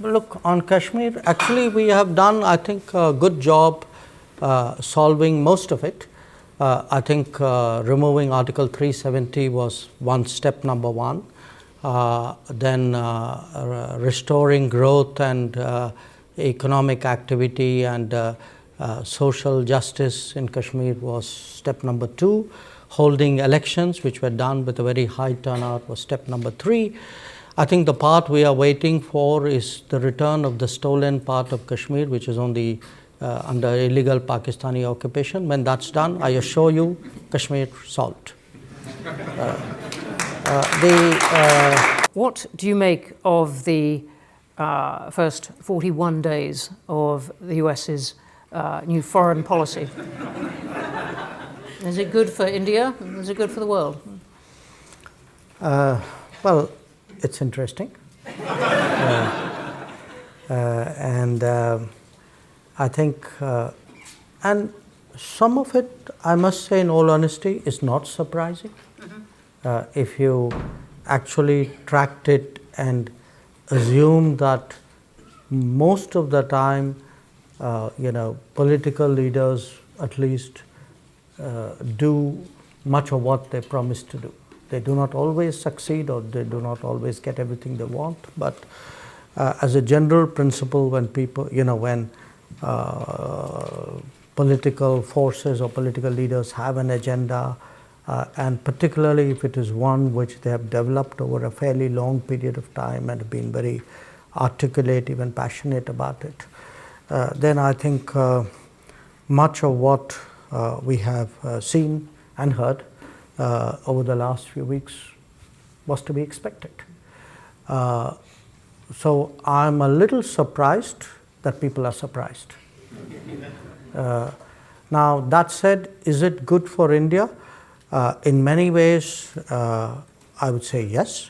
Look, on Kashmir, actually we have done, I think, a good job solving most of it. I think removing Article 370 was one step, number one. Then restoring growth and economic activity and social justice in Kashmir was step number two. Holding elections, which were done with a very high turnout, was step number three. I think the part we are waiting for is the return of the stolen part of Kashmir, which is on the under illegal Pakistani occupation. When that's done, I assure you, Kashmir solved. What do you make of the first 41 days of the US's new foreign policy? Is it good for India? Is it good for the world? Well, it's interesting. And I think, and some of it, I must say in all honesty, is not surprising. If you actually tracked it and assume that most of the time, political leaders at least do much of what they promise to do. They do not always succeed, or they do not always get everything they want, but as a general principle, when people, when political forces or political leaders have an agenda, and particularly if it is one which they have developed over a fairly long period of time and have been very articulate, even passionate about it, then I think much of what we have seen and heard over the last few weeks was to be expected. So I'm a little surprised that people are surprised. Now, that said, is it good for India? In many ways, I would say yes.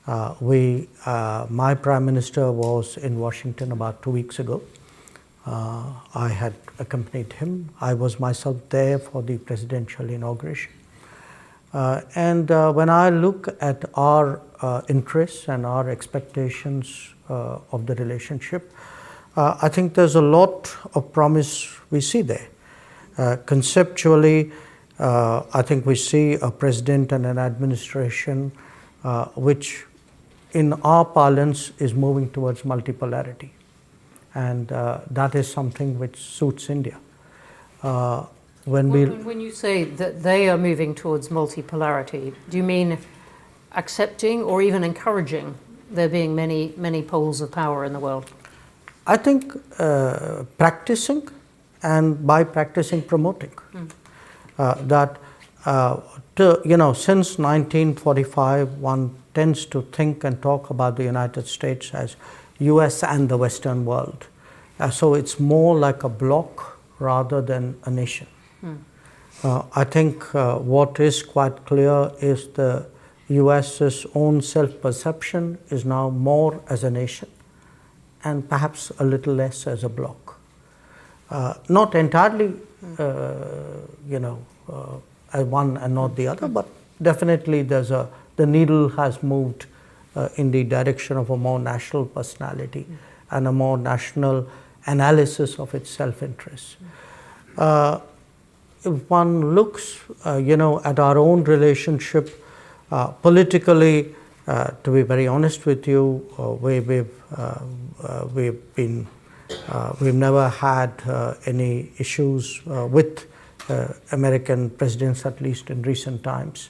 My Prime Minister was in Washington about 2 weeks ago. I had accompanied him. I was myself there for the presidential inauguration. And when I look at our interests and our expectations of the relationship, I think there's a lot of promise we see there. Conceptually, I think we see a president and an administration which, in our parlance, is moving towards multipolarity. And that is something which suits India. When you say that they are moving towards multipolarity, do you mean accepting or even encouraging there being many poles of power in the world? I think practicing, and by practicing, promoting. That since 1945, one tends to think and talk about the United States as US and the Western world. So it's more like a bloc rather than a nation. I think what is quite clear is the US's own self-perception is now more as a nation and perhaps a little less as a bloc. Not entirely, as one and not the other, but definitely the needle has moved in the direction of a more national personality and a more national analysis of its self-interest. If one looks, at our own relationship politically, to be very honest with you, we've never had any issues with American presidents, at least in recent times.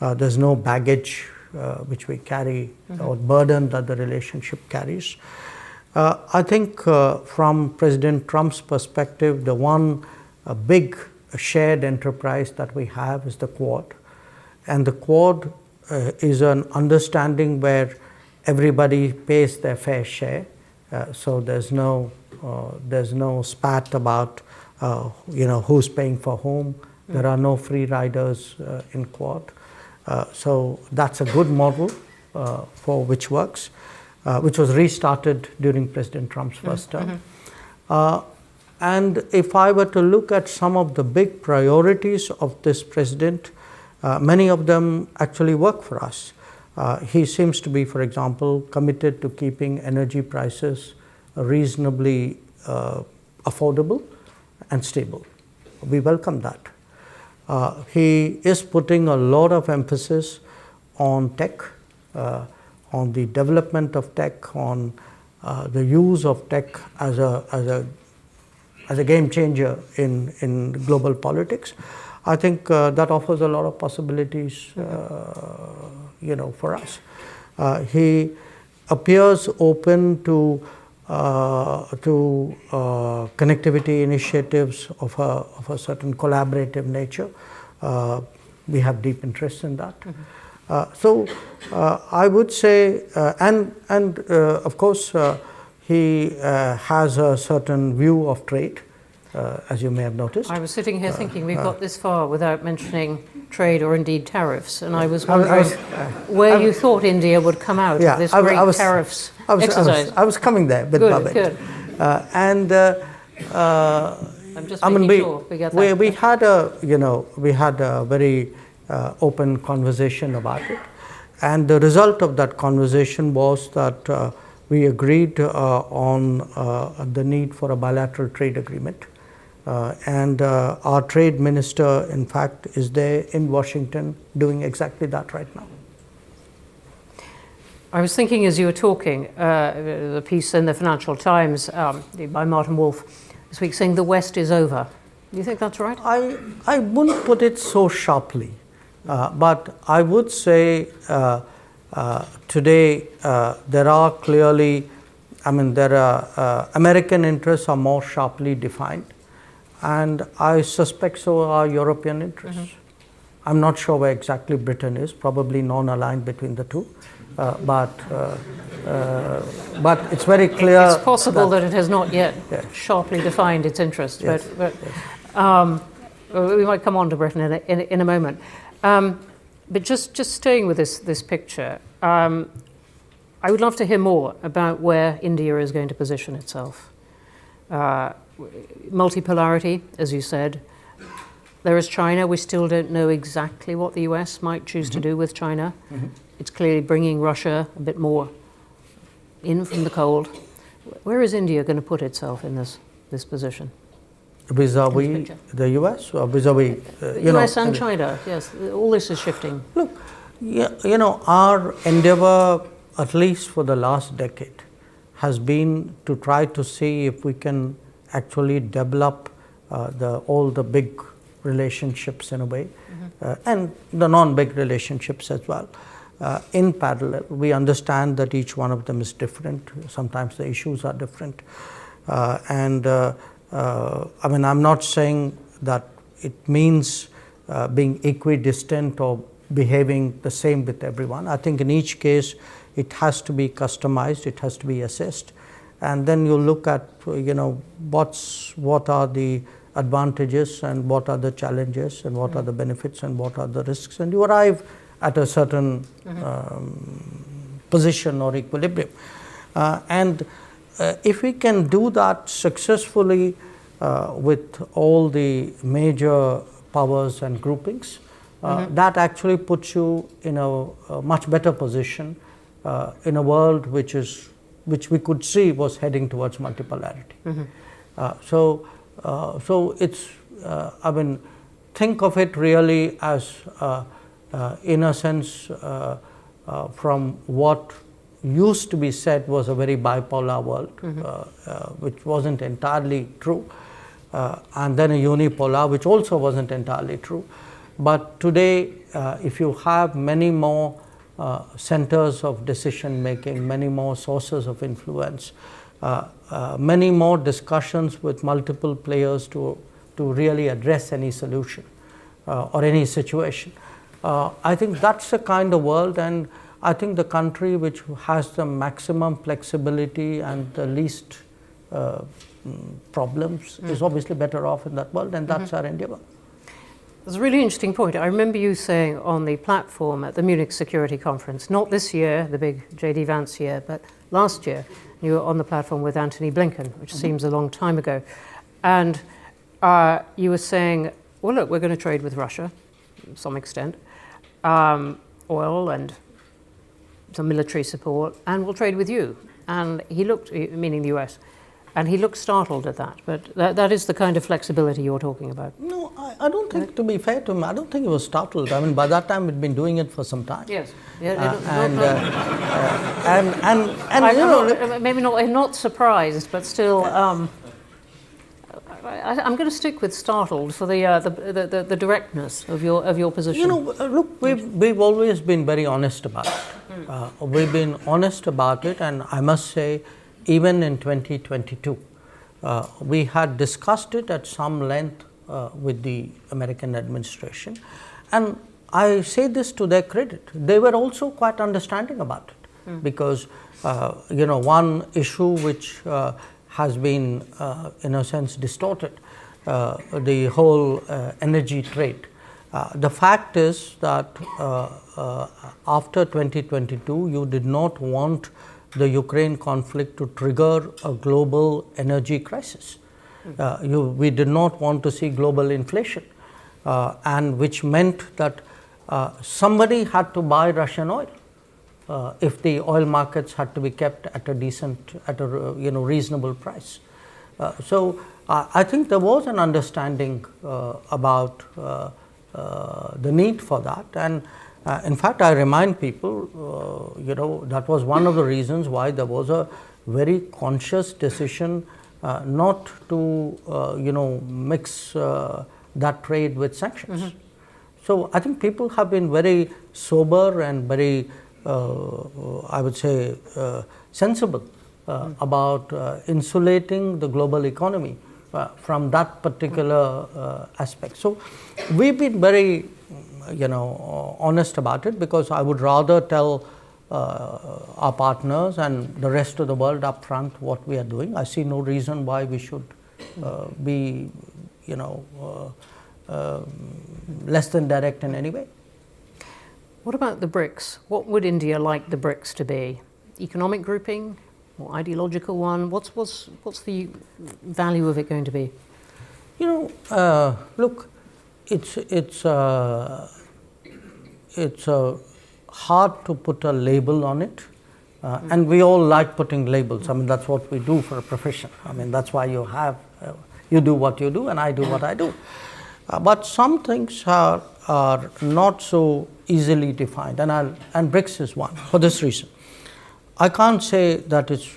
There's no baggage which we carry or burden that the relationship carries. I think from President Trump's perspective, the one big shared enterprise that we have is the Quad. And the Quad is an understanding where everybody pays their fair share. So there's no spat about who's paying for whom. There are no free riders in Quad. So that's a good model for which works, which was restarted during President Trump's first term. And if I were to look at some of the big priorities of this president, many of them actually work for us. He seems to be, for example, committed to keeping energy prices reasonably affordable and stable. We welcome that. He is putting a lot of emphasis on tech, on the development of tech, on the use of tech as a game changer in global politics. I think that offers a lot of possibilities, for us. He appears open to connectivity initiatives of a certain collaborative nature. We have deep interest in that. So I would say, and of course, he has a certain view of trade, as you may have noticed. I was sitting here thinking we've got this far without mentioning trade or indeed tariffs, and I was wondering where you thought India would come out of this great tariffs exercise. I was coming there with Babit. Good. I'm just making sure we get that. We had a very open conversation about it, and the result of that conversation was that we agreed on the need for a bilateral trade agreement. And our trade minister, in fact, is there in Washington doing exactly that right now. I was thinking as you were talking, the piece in the Financial Times by Martin Wolf this week saying the West is over. Do you think that's right? I wouldn't put it so sharply, but I would say today there are clearly, American interests are more sharply defined. And I suspect so are European interests. I'm not sure where exactly Britain is, probably non-aligned between the two. But it's very clear. It's possible that it has not yet sharply defined its interests. Yes. But we might come on to Britain in a moment. But just staying with this picture, I would love to hear more about where India is going to position itself. Multipolarity, as you said. There is China. We still don't know exactly what the US might choose to do with China. It's clearly bringing Russia a bit more in from the cold. Where is India going to put itself in this position? Vis-a-vis the US or vis-a-vis US and China, yes. All this is shifting. Look, our endeavor, at least for the last decade, has been to try to see if we can actually develop all the big relationships in a way, and the non-big relationships as well. In parallel, we understand that each one of them is different. Sometimes the issues are different. I'm not saying that it means being equidistant or behaving the same with everyone. I think in each case, it has to be customized, it has to be assessed. And then you look at, what are the advantages and what are the challenges and what are the benefits and what are the risks, and you arrive at a certain position or equilibrium. And if we can do that successfully with all the major powers and groupings, that actually puts you in a much better position in a world which we could see was heading towards multipolarity. So it's, think of it really as, in a sense, from what used to be said was a very bipolar world, which wasn't entirely true, and then a unipolar, which also wasn't entirely true. But today, if you have many more centers of decision making, many more sources of influence, many more discussions with multiple players to really address any solution or any situation. I think that's the kind of world, and I think the country which has the maximum flexibility and the least problems is obviously better off in that world, and that's our endeavor. That's a really interesting point. I remember you saying on the platform at the Munich Security Conference, not this year, the big J.D. Vance year, but last year, you were on the platform with Antony Blinken, which seems a long time ago. And you were saying, well, look, we're going to trade with Russia to some extent, oil and some military support, and we'll trade with you. And he looked, meaning the US, and he looked startled at that. But that is the kind of flexibility you're talking about. No, I don't think, to be fair to him, I don't think he was startled. I mean, by that time, we'd been doing it for some time. Yes. Maybe not surprised, but still. I'm going to stick with startled for the directness of your position. You know, look, we've always been very honest about it. We've been honest about it, and I must say, even in 2022, we had discussed it at some length with the American administration, and I say this to their credit. They were also quite understanding about it, because you know, one issue which has been in a sense distorted, the whole energy trade. The fact is that after 2022, you did not want the Ukraine conflict to trigger a global energy crisis. We did not want to see global inflation, and which meant that somebody had to buy Russian oil if the oil markets had to be kept at a decent, at a reasonable price. So I think there was an understanding about the need for that, and in fact, I remind people, that was one of the reasons why there was a very conscious decision not to, mix that trade with sanctions. Mm-hmm. So I think people have been very sober and very, I would say, sensible about insulating the global economy from that particular aspect. So we've been very, honest about it, because I would rather tell our partners and the rest of the world up front what we are doing. I see no reason why we should be, less than direct in any way. What about the BRICS? What would India like the BRICS to be? Economic grouping or ideological one? What's the value of it going to be? Look, it's hard to put a label on it, and we all like putting labels. I mean, that's what we do for a profession. I mean, that's why you have you do what you do, and I do what I do. But some things are not so easily defined, and BRICS is one for this reason. I can't say that it's,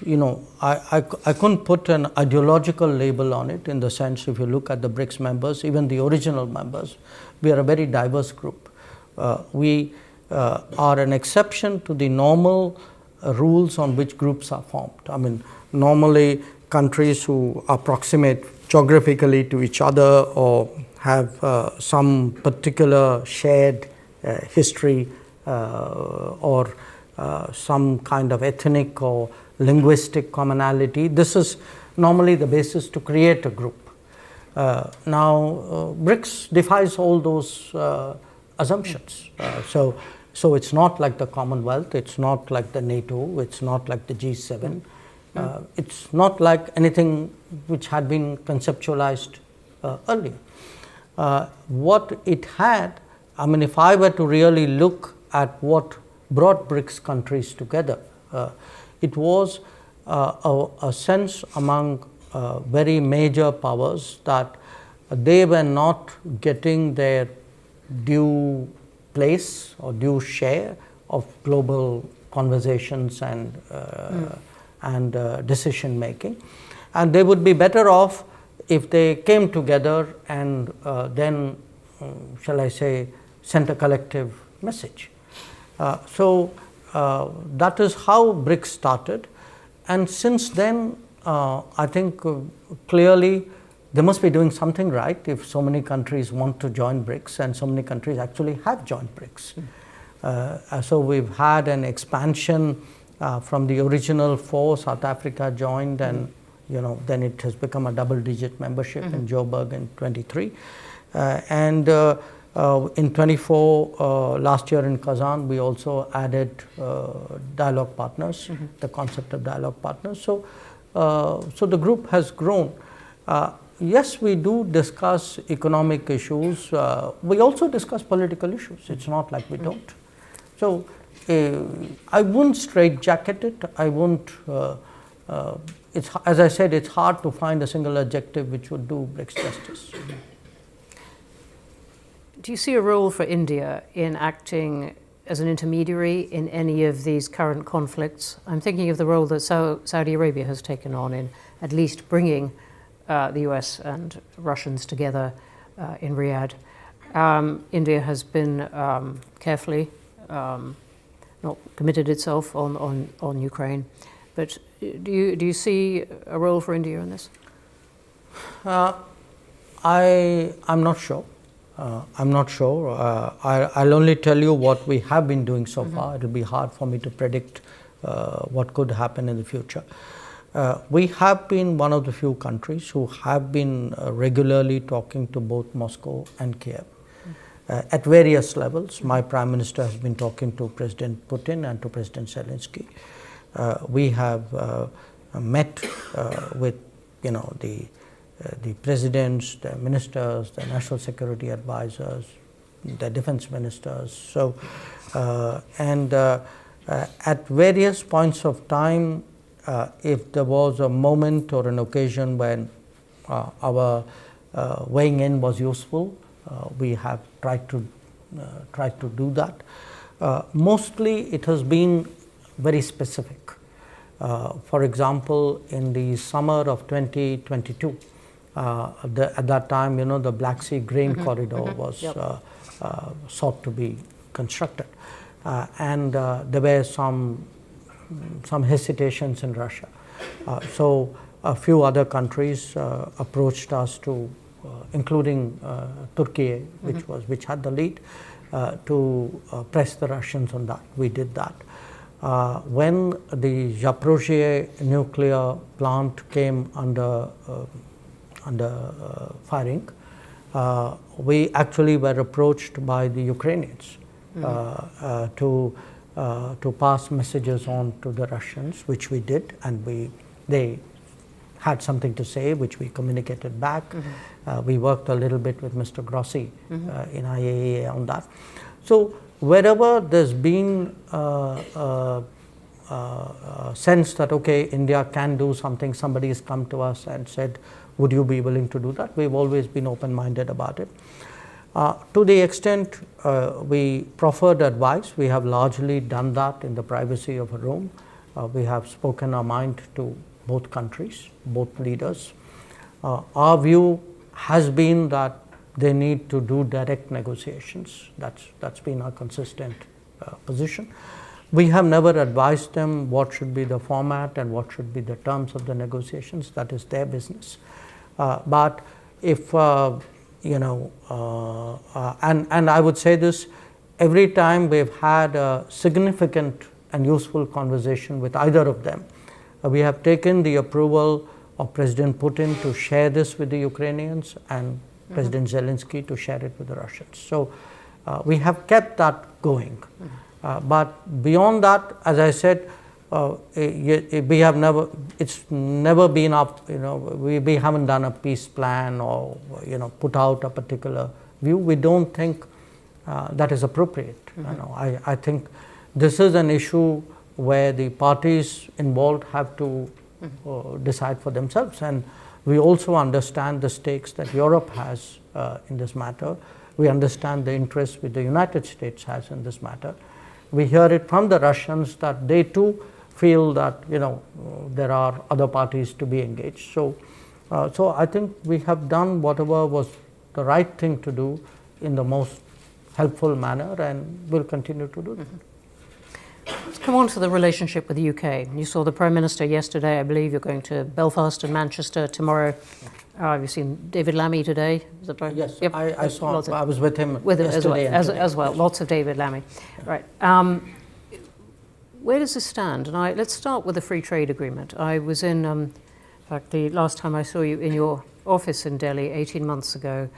I couldn't put an ideological label on it, in the sense, if you look at the BRICS members, even the original members, we are a very diverse group. We are an exception to the normal rules on which groups are formed. I mean, normally countries who are proximate geographically to each other or have some particular shared history or some kind of ethnic or linguistic commonality. This is normally the basis to create a group. Now, BRICS defies all those assumptions. So it's not like the Commonwealth, it's not like the NATO, it's not like the G7. It's not like anything which had been conceptualized earlier. What it had, I mean, if I were to really look at what brought BRICS countries together, it was a sense among very major powers that they were not getting their due place or due share of global conversations and decision making, and they would be better off if they came together and then, shall I say, sent a collective message. So that is how BRICS started, and since then I think clearly they must be doing something right if so many countries want to join BRICS, and so many countries actually have joined BRICS. So we've had an expansion from the original 4. South Africa joined, and then it has become a double-digit membership in Joburg in 23, and in 24, last year in Kazan, we also added dialogue partners, the concept of dialogue partners. So, so the group has grown. Yes, we do discuss economic issues. We also discuss political issues. It's not like we don't. So I wouldn't straitjacket it. I wouldn't. It's, as I said, it's hard to find a single adjective which would do BRICS justice. Do you see a role for India in acting as an intermediary in any of these current conflicts? I'm thinking of the role that Saudi Arabia has taken on in at least bringing the US and Russians together in Riyadh. India has been carefully not committed itself on Ukraine, but do you see a role for India in this? I'm not sure. I'm not sure. I'll only tell you what we have been doing so far. It'll be hard for me to predict what could happen in the future. We have been one of the few countries who have been regularly talking to both Moscow and Kiev at various levels. My Prime Minister has been talking to President Putin and to President Zelensky. We have met with, the presidents, the ministers, the national security advisors, the defense ministers. So, at various points of time, if there was a moment or an occasion when our weighing in was useful, we have tried to do that. Mostly, it has been very specific. For example, in the summer of 2022. At that time, the Black Sea grain corridor was sought to be constructed, and there were some hesitations in Russia. So a few other countries approached us to, including Turkey, which had the lead, to press the Russians on that. We did that. When the Zaporizhzhia nuclear plant came under firing, we actually were approached by the Ukrainians to pass messages on to the Russians, which we did, and they had something to say, which we communicated back. We worked a little bit with Mr. Grossi in IAEA on that. So wherever there's been a sense that, okay, India can do something, somebody has come to us and said, would you be willing to do that? We've always been open-minded about it. To the extent we proffered advice, we have largely done that in the privacy of a room. We have spoken our mind to both countries, both leaders. Our view has been that they need to do direct negotiations. That's been our consistent position. We have never advised them what should be the format and what should be the terms of the negotiations. That is their business. But if, and I would say this, every time we've had a significant and useful conversation with either of them, we have taken the approval of President Putin to share this with the Ukrainians and President Zelensky to share it with the Russians. So we have kept that going. But beyond that, as I said, we have never, it's never been up, we haven't done a peace plan or, put out a particular view. We don't think that is appropriate. I think this is an issue where the parties involved have to decide for themselves. And we also understand the stakes that Europe has in this matter. We understand the interest which the United States has in this matter. We hear it from the Russians that they too feel that there are other parties to be engaged. So I think we have done whatever was the right thing to do in the most helpful manner, and will continue to do that. Let's come on to the relationship with the UK. You saw the Prime Minister yesterday. I believe you're going to Belfast and Manchester tomorrow. You've seen David Lammy today. Is that right? Yes, yep. I saw. I was with him yesterday as well. Lots of David Lammy. Right. Where does this stand? And let's start with the free trade agreement. I was in fact, the last time I saw you in your office in Delhi 18 months ago,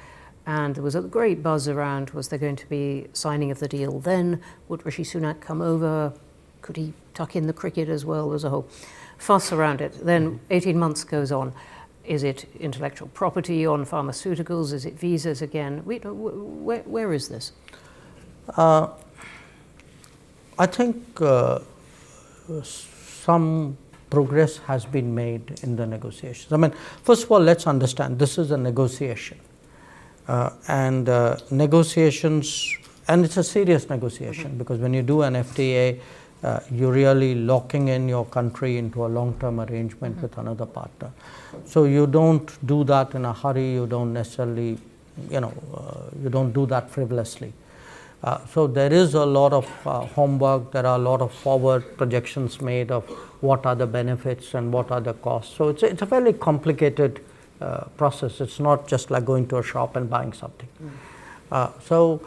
and there was a great buzz around, was there going to be signing of the deal then? Would Rishi Sunak come over? Could he tuck in the cricket as well? There's a whole fuss around it. Then 18 months goes on. Is it intellectual property on pharmaceuticals? Is it visas again? Where is this? I think some progress has been made in the negotiations. I mean, first of all, let's understand this is a negotiation, and negotiations, and it's a serious negotiation because when you do an FTA, you're really locking in your country into a long-term arrangement with another partner. So you don't do that in a hurry. You don't necessarily, you don't do that frivolously. So there is a lot of homework. There are a lot of forward projections made of what are the benefits and what are the costs. So it's a fairly complicated process. It's not just like going to a shop and buying something. So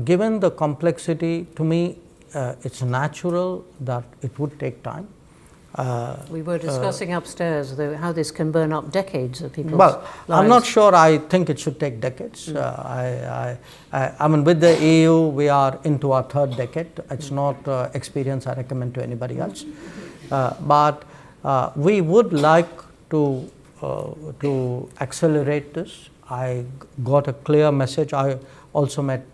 given the complexity, to me, it's natural that it would take time. We were discussing upstairs how this can burn up decades of people's lives. I'm not sure I think it should take decades. I mean, with the EU, we are into our third decade. It's not experience I recommend to anybody else. But we would like to accelerate this. I got a clear message. I also met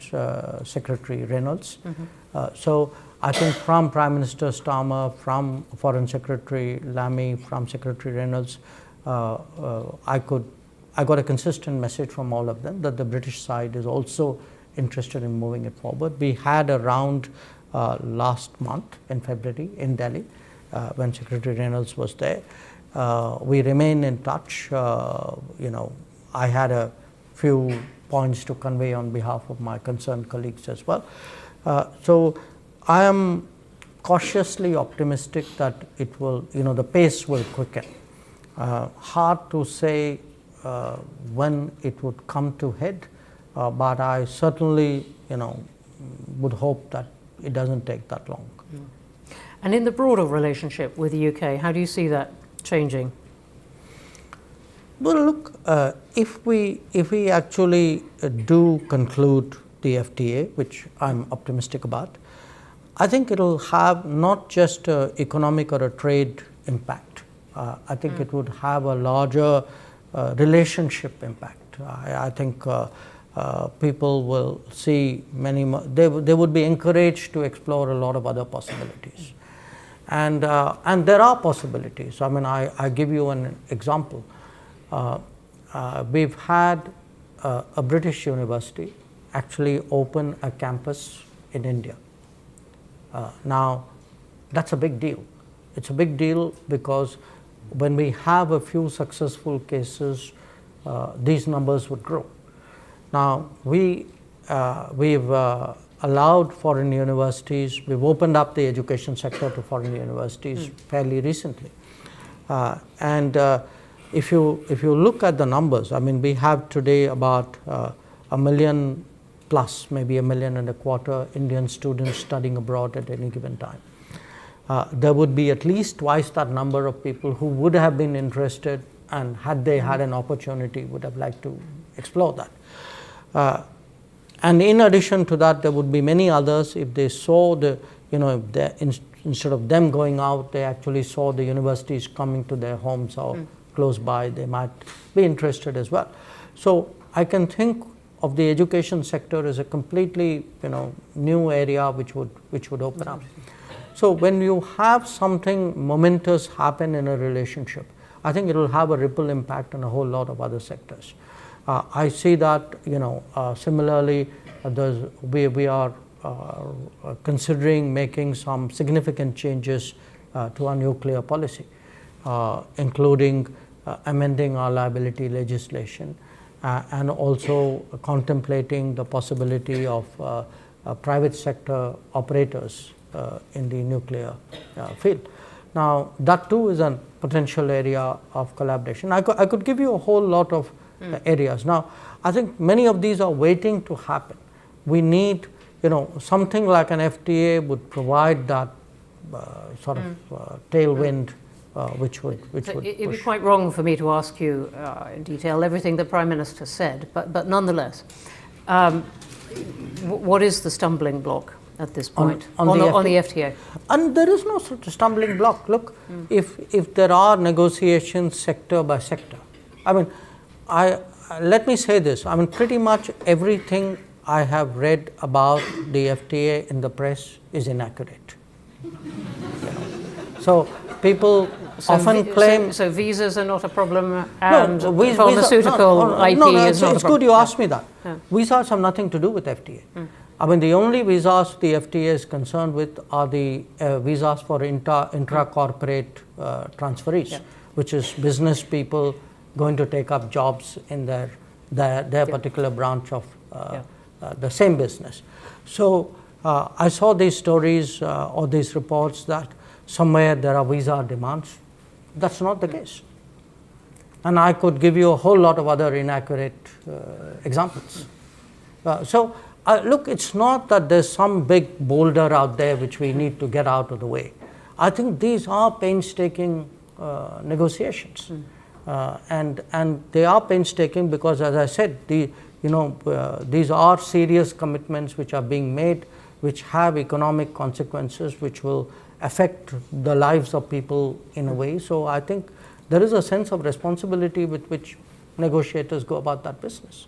Secretary Reynolds. So I think from Prime Minister Starmer, from Foreign Secretary Lamy, from Secretary Reynolds, I got a consistent message from all of them that the British side is also interested in moving it forward. We had a round last month in February in Delhi when Secretary Reynolds was there. We remain in touch. I had a few points to convey on behalf of my concerned colleagues as well. So I am cautiously optimistic that it will, the pace will quicken. Hard to say when it would come to head, but I certainly, would hope that it doesn't take that long. And in the broader relationship with the UK, how do you see that changing? Well, look, if we actually do conclude the FTA, which I'm optimistic about, I think it will have not just an economic or a trade impact. I think it would have a larger relationship impact. I think people will see many more, they would be encouraged to explore a lot of other possibilities. And there are possibilities. I mean, I give you an example. We've had a British university actually open a campus in India. Now, that's a big deal. It's a big deal because when we have a few successful cases, these numbers would grow. Now, we've allowed foreign universities, we've opened up the education sector to foreign universities fairly recently. If you look at the numbers, I mean, we have today about 1 million plus, maybe 1.25 million Indian students studying abroad at any given time. There would be at least twice that number of people who would have been interested and had they had an opportunity would have liked to explore that. And in addition to that, there would be many others if they saw instead of them going out, they actually saw the universities coming to their homes or close by, they might be interested as well. So I can think of the education sector as a completely new area which would open up. So when you have something momentous happen in a relationship, I think it will have a ripple impact on a whole lot of other sectors. I see that similarly we are considering making some significant changes to our nuclear policy, including amending our liability legislation and also contemplating the possibility of private sector operators in the nuclear field. Now, that too is a potential area of collaboration. I could give you a whole lot of areas. Now, I think many of these are waiting to happen. We need, something like an FTA would provide that sort of tailwind, which would It'd be quite wrong for me to ask you in detail everything the Prime Minister said, but nonetheless, what is the stumbling block at this point on the FTA? And there is no such stumbling block. Look, if there are negotiations sector by sector, I mean, let me say this. I mean, pretty much everything I have read about the FTA in the press is inaccurate. So people often claim... So visas are not a problem, and no, pharmaceutical IP is not a problem? It's good you asked me that. Yeah. Visas have nothing to do with FTA. I mean, the only visas the FTA is concerned with are the visas for intra-corporate transferees, which is business people going to take up jobs in their particular branch of the same business. So I saw these stories or these reports that somewhere there are visa demands. That's not the case. And I could give you a whole lot of other inaccurate examples. Look, it's not that there's some big boulder out there which we need to get out of the way. I think these are painstaking negotiations. And they are painstaking because, as I said, these are serious commitments which are being made, which have economic consequences, which will affect the lives of people in a way. So I think there is a sense of responsibility with which negotiators go about that business.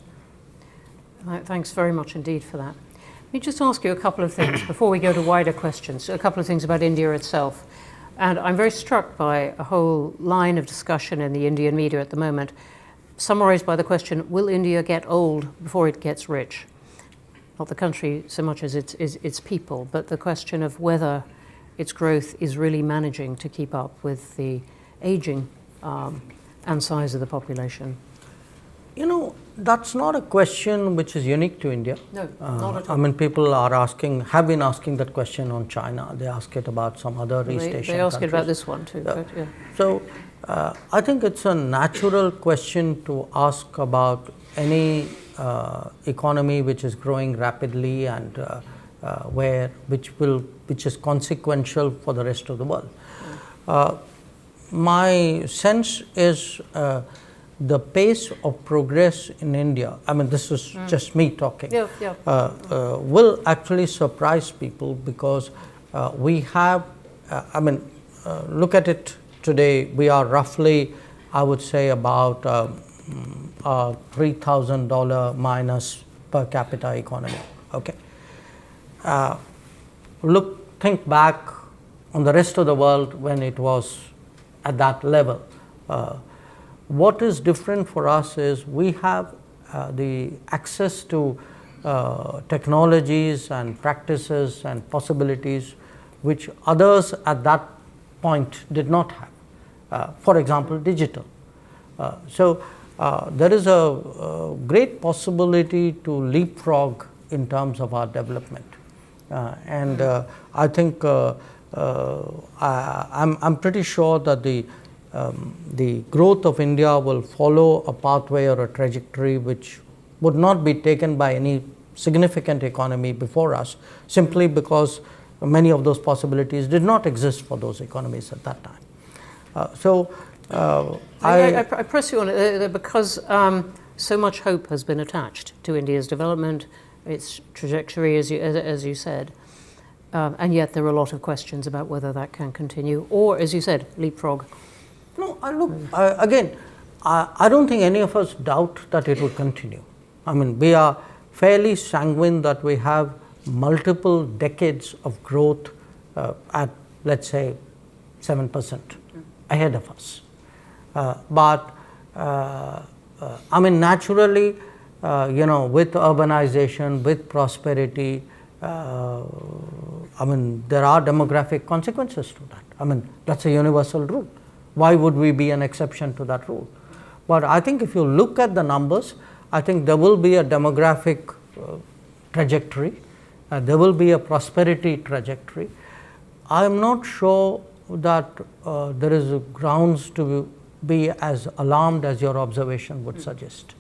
Thanks very much indeed for that. Let me just ask you a couple of things before we go to wider questions, a couple of things about India itself. And I'm very struck by a whole line of discussion in the Indian media at the moment, summarized by the question, will India get old before it gets rich? Not the country so much as its people, but the question of whether its growth is really managing to keep up with the aging and size of the population. That's not a question which is unique to India. No, not at all. I mean, people have been asking that question on China. They ask it about some other East Asian countries. They ask it about this one too. But, yeah. So I think it's a natural question to ask about any economy which is growing rapidly and which is consequential for the rest of the world. My sense is the pace of progress in India, I mean, this is just me talking, will actually surprise people because we have, look at it today, we are roughly, I would say, about $3,000 minus per capita economy. Okay. Think back on the rest of the world when it was at that level. What is different for us is we have the access to technologies and practices and possibilities which others at that point did not have. For example, digital. So there is a great possibility to leapfrog in terms of our development. I think I'm pretty sure that the growth of India will follow a pathway or a trajectory which would not be taken by any significant economy before us, simply because many of those possibilities did not exist for those economies at that time. I press you on it because so much hope has been attached to India's development, its trajectory, as you said, and yet there are a lot of questions about whether that can continue, or, as you said, leapfrog. No, I don't think any of us doubt that it will continue. I mean, we are fairly sanguine that we have multiple decades of growth at, let's say, 7% ahead of us. Naturally, with urbanization, with prosperity, there are demographic consequences to that. That's a universal rule. Why would we be an exception to that rule? But I think if you look at the numbers, I think there will be a demographic trajectory, there will be a prosperity trajectory. I am not sure that there is grounds to be as alarmed as your observation would suggest.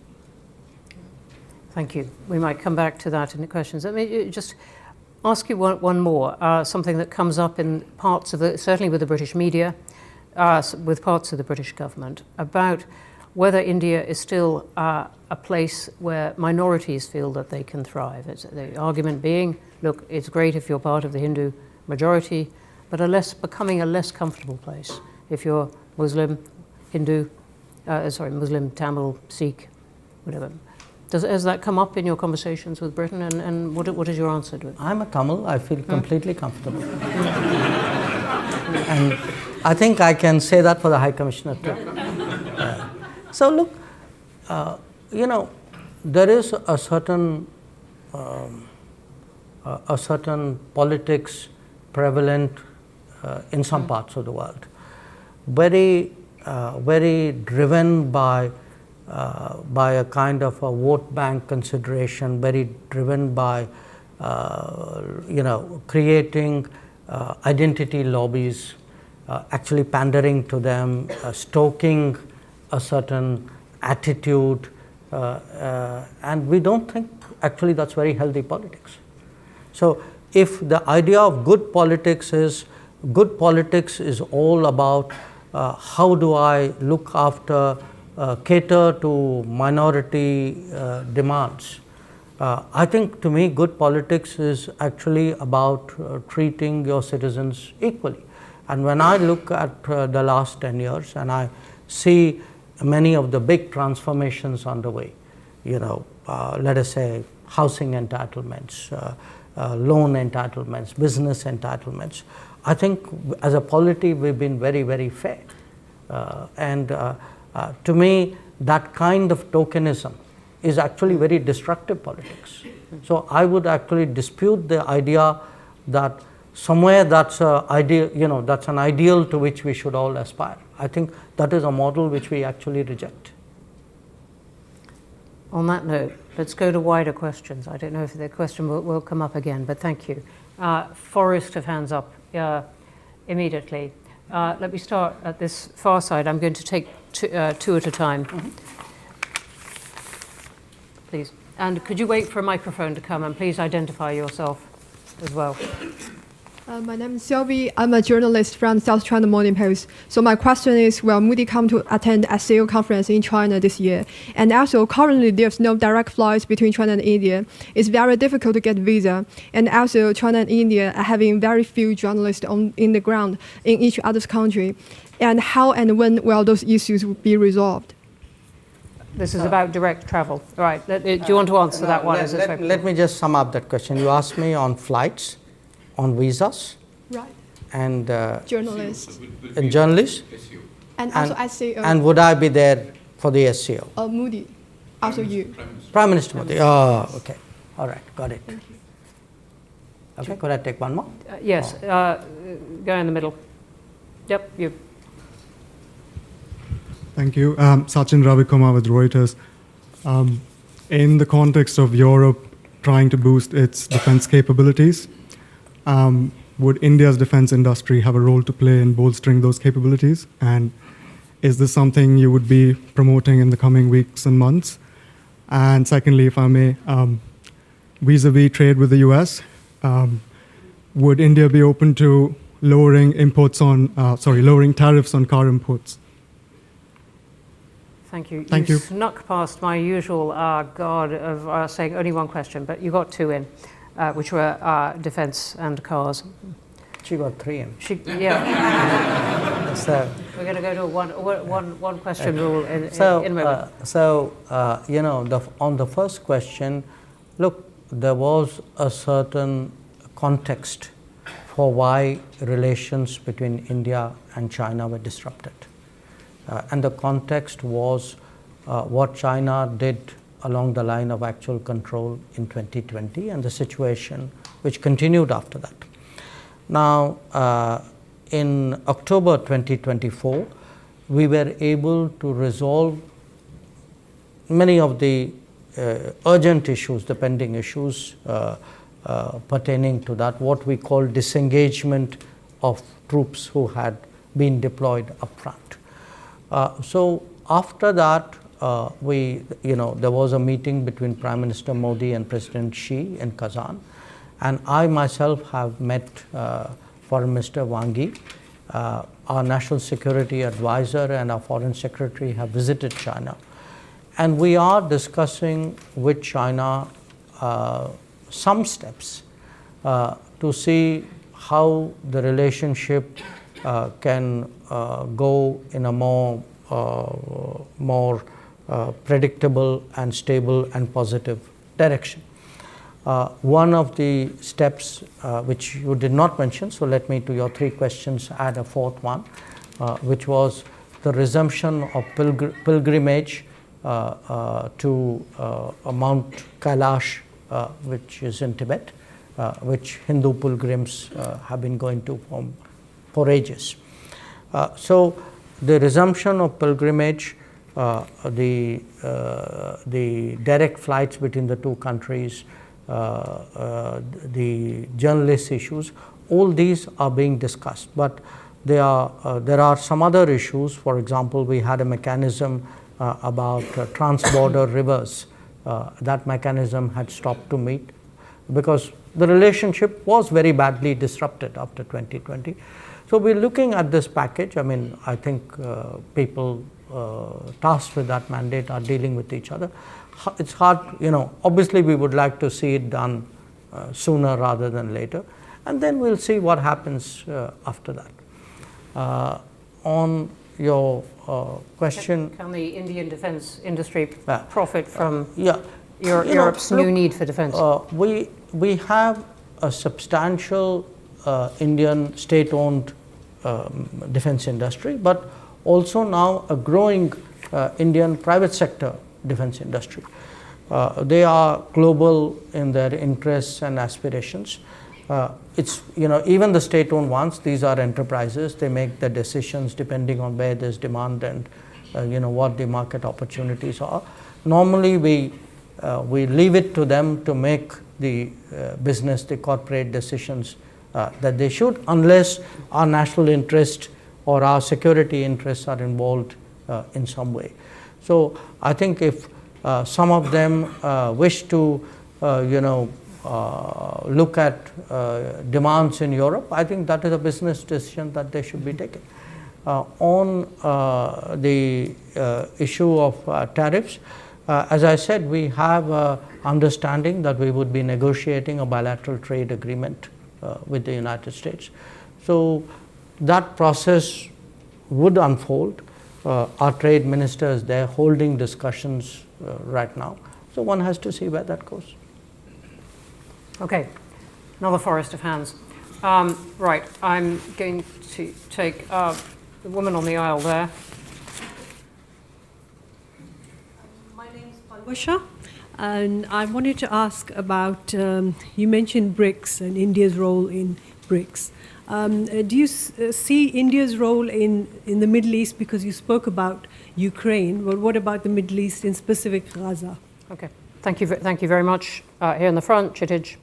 Thank you. We might come back to that in the questions. Let me just ask you one more, something that comes up in parts of certainly with the British media, with parts of the British government, about whether India is still a place where minorities feel that they can thrive. The argument being, look, it's great if you're part of the Hindu majority, but becoming a less comfortable place if you're Muslim, Hindu, Muslim, Tamil, Sikh, whatever. Has that come up in your conversations with Britain, and what is your answer to it? I'm a Tamil. I feel completely comfortable. And I think I can say that for the High Commissioner too. So look, there is a certain politics prevalent in some parts of the world, very driven by a kind of a vote bank consideration, very driven by creating identity lobbies, actually pandering to them, stoking a certain attitude, and we don't think actually that's very healthy politics. So if the idea of good politics is all about how do I look after, cater to minority demands, I think to me good politics is actually about treating your citizens equally. And when I look at the last 10 years and I see many of the big transformations underway, let us say housing entitlements, loan entitlements, business entitlements, I think as a polity we've been very, very fair. And to me that kind of tokenism is actually very destructive politics. So I would actually dispute the idea that somewhere that's an ideal to which we should all aspire. I think that is a model which we actually reject. On that note, let's go to wider questions. I don't know if the question will come up again, but thank you. Forest of hands up immediately. Let me start at this far side. I'm going to take two at a time. Please. And could you wait for a microphone to come, and please identify yourself as well. My name is Sylvie. I'm a journalist from South China Morning Post. So my question is, will Moody come to attend SCO conference in China this year? And also, currently there's no direct flights between China and India. It's very difficult to get visa. And also, China and India are having very few journalists in the ground in each other's country. And how and when will those issues be resolved? This is about direct travel. Right. Do you want to answer that one? Let me just sum up that question. You asked me on flights, on visas, right, and journalists, and journalists, and also SCO. And would I be there for the SCO? Moody, also you. Prime Minister Modi. Oh, okay. All right, got it. Thank you. Okay, could I take one more? Yes, go in the middle. Yep, you. Thank you. Sachin Ravikumar with Reuters. In the context of Europe trying to boost its defense capabilities, would India's defense industry have a role to play in bolstering those capabilities? And is this something you would be promoting in the coming weeks and months? And secondly, if I may, vis-a-vis trade with the US, would India be open to lowering lowering tariffs on car imports? Thank you. Thank you. Snuck past my usual guard of saying only one question, but you got two in, which were defence and cars. She got three in. Yeah. So we're going to go to a one question rule in a moment. On the first question, look, there was a certain context for why relations between India and China were disrupted. And the context was what China did along the line of actual control in 2020 and the situation which continued after that. Now, in October 2024, we were able to resolve many of the urgent issues, the pending issues pertaining to that, what we call disengagement of troops who had been deployed upfront. So after that, there was a meeting between Prime Minister Modi and President Xi in Kazan, and I myself have met Foreign Minister Wang Yi. Our National Security Advisor and our Foreign Secretary have visited China, and we are discussing with China some steps to see how the relationship can go in a more predictable and stable and positive direction. One of the steps which you did not mention, so let me to your three questions add a fourth one, which was the resumption of pilgrimage to Mount Kailash, which is in Tibet, which Hindu pilgrims have been going to for ages. So the resumption of pilgrimage, the direct flights between the two countries, the journalist issues, all these are being discussed. But there are some other issues. For example, we had a mechanism about trans-border rivers. That mechanism had stopped to meet because the relationship was very badly disrupted after 2020. So we're looking at this package. I mean, I think people tasked with that mandate are dealing with each other. It's hard, obviously we would like to see it done sooner rather than later, and then we'll see what happens after that. On your question, can the Indian defence industry profit from yeah, Europe's new need for defence? We have a substantial Indian state-owned defence industry, but also now a growing Indian private sector defence industry. They are global in their interests and aspirations. It's, even the state-owned ones, these are enterprises. They make the decisions depending on where there's demand and, what the market opportunities are. Normally, we leave it to them to make the business, the corporate decisions that they should, unless our national interest or our security interests are involved in some way. So I think if some of them wish to, look at demands in Europe, I think that is a business decision that they should be taking. On the issue of tariffs, as I said, we have understanding that we would be negotiating a bilateral trade agreement with the United States. So that process would unfold. Our trade minister is there holding discussions right now. So one has to see where that goes. Okay, another forest of hands. Right, I'm going to take the woman on the aisle there. My name is Palwasha, and I wanted to ask about, you mentioned BRICS and India's role in BRICS. Do you see India's role in the Middle East, because you spoke about Ukraine, but what about the Middle East, in specific Gaza? Okay, thank you very much. Here in the front, Chitij.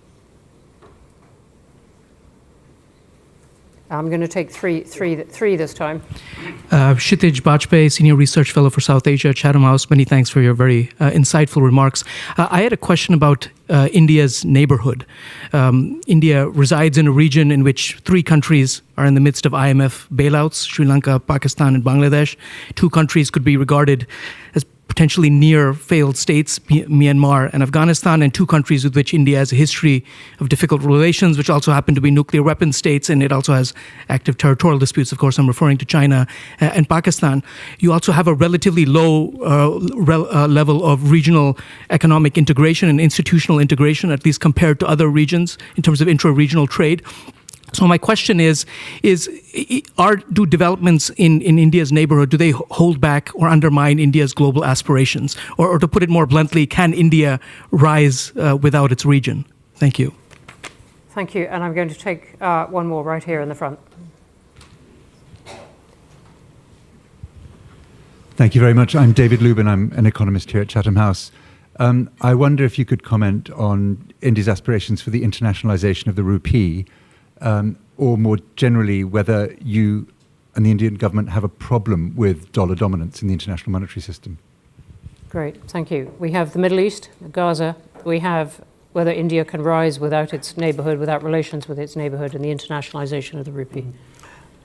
I'm going to take three this time. Kshitij Bajpayee, Senior Research Fellow for South Asia at Chatham House. Many thanks for your very insightful remarks. I had a question about India's neighborhood. India resides in a region in which 3 countries are in the midst of IMF bailouts: Sri Lanka, Pakistan, and Bangladesh. 2 countries could be regarded as potentially near failed states, Myanmar and Afghanistan, and 2 countries with which India has a history of difficult relations, which also happen to be nuclear weapon states, and it also has active territorial disputes. Of course, I'm referring to China and Pakistan. You also have a relatively low level of regional economic integration and institutional integration, at least compared to other regions in terms of intra-regional trade. So my question is do developments in India's neighborhood, do they hold back or undermine India's global aspirations? Or to put it more bluntly, can India rise without its region? Thank you. Thank you, and I'm going to take one more right here in the front. Thank you very much. I'm David Lubin. I'm an economist here at Chatham House. I wonder if you could comment on India's aspirations for the internationalization of the rupee, or more generally, whether you and the Indian government have a problem with dollar dominance in the international monetary system. Great, thank you. We have the Middle East, Gaza. We have whether India can rise without its neighborhood, without relations with its neighborhood, and the internationalization of the rupee.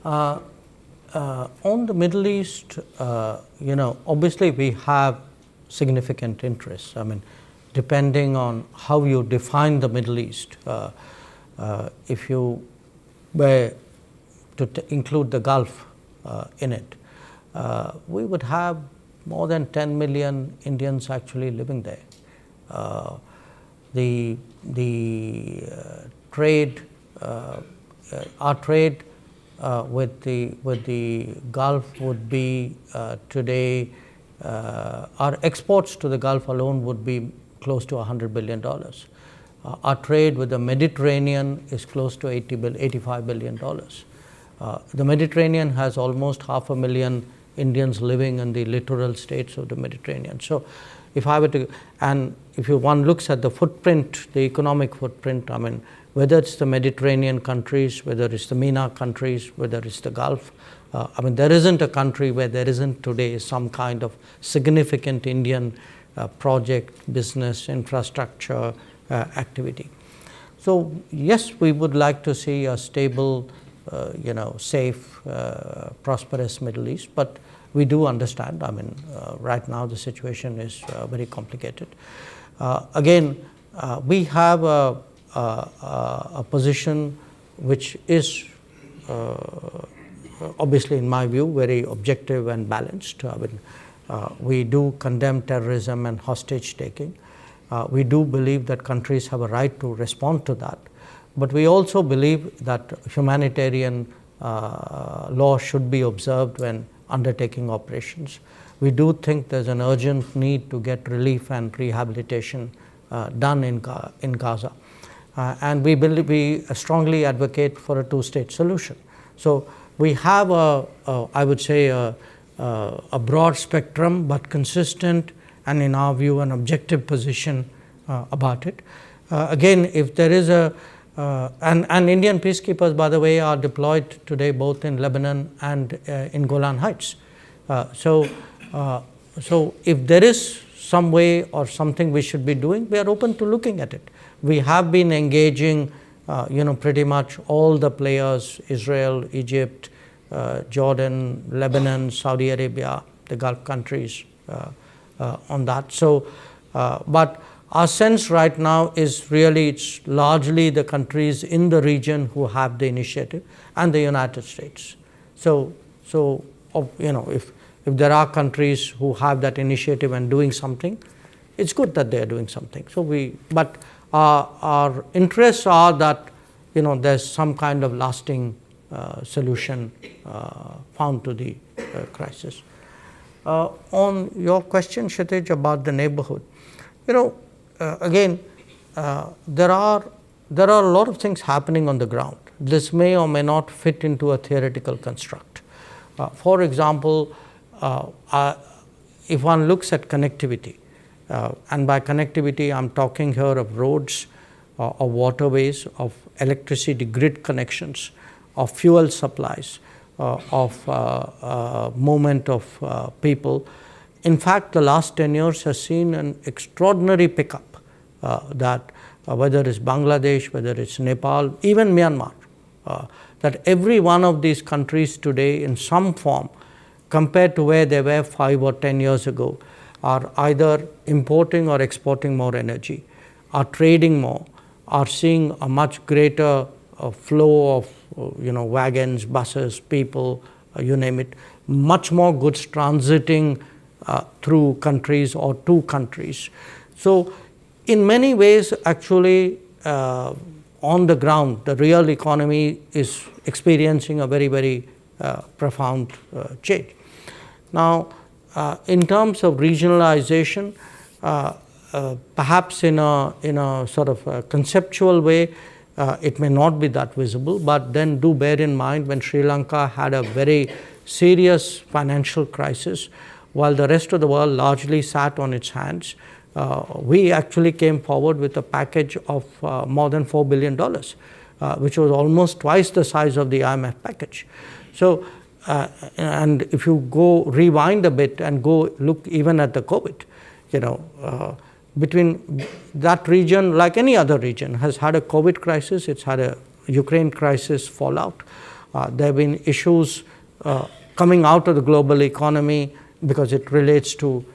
On the Middle East, obviously we have significant interests. I mean, depending on how you define the Middle East, if you were to include the Gulf in it, we would have more than 10 million Indians actually living there. The trade, our trade with the Gulf would be today, our exports to the Gulf alone would be close to $100 billion. Our trade with the Mediterranean is close to $85 billion. The Mediterranean has almost 500,000 Indians living in the littoral states of the Mediterranean. So if I were to, and if one looks at the footprint, the economic footprint, I mean, whether it's the Mediterranean countries, whether it's the MENA countries, whether it's the Gulf, I mean, there isn't a country where there isn't today some kind of significant Indian project, business, infrastructure, activity. So yes, we would like to see a stable, safe, prosperous Middle East, but we do understand, I mean, right now the situation is very complicated. Again, we have a position which is obviously, in my view, very objective and balanced. I mean, we do condemn terrorism and hostage taking. We do believe that countries have a right to respond to that. But we also believe that humanitarian law should be observed when undertaking operations. We do think there's an urgent need to get relief and rehabilitation done in Gaza. And we strongly advocate for a two-state solution. So we have I would say, a broad spectrum but consistent and, in our view, an objective position about it. Again, if there is and Indian peacekeepers, by the way, are deployed today both in Lebanon and in Golan Heights. So if there is some way or something we should be doing, we are open to looking at it. We have been engaging, pretty much all the players: Israel, Egypt, Jordan, Lebanon, Saudi Arabia, the Gulf countries, on that. So, but our sense right now is really it's largely the countries in the region who have the initiative and the United States. So if there are countries who have that initiative and doing something, it's good that they are doing something. So but our interests are that there's some kind of lasting solution found to the crisis. On your question, Kshitij, about the neighborhood, again, there are a lot of things happening on the ground. This may or may not fit into a theoretical construct. For example, if one looks at connectivity, and by connectivity I'm talking here of roads, of waterways, of electricity grid connections, of fuel supplies, of movement of people. In fact, the last 10 years has seen an extraordinary pickup that whether it's Bangladesh, whether it's Nepal, even Myanmar, that every one of these countries today in some form, compared to where they were 5 or 10 years ago, are either importing or exporting more energy, are trading more, are seeing a much greater flow of wagons, buses, people, you name it, much more goods transiting through countries or to countries. So in many ways, actually, on the ground, the real economy is experiencing a very, very profound change. Now, in terms of regionalization, perhaps in a sort of a conceptual way, it may not be that visible, but then do bear in mind when Sri Lanka had a very serious financial crisis, while the rest of the world largely sat on its hands, we actually came forward with a package of more than $4 billion, which was almost twice the size of the IMF package. So, and if you go rewind a bit and go look even at the COVID, between that region, like any other region, has had a COVID crisis, it's had a Ukraine crisis fallout. There have been issues coming out of the global economy because it relates to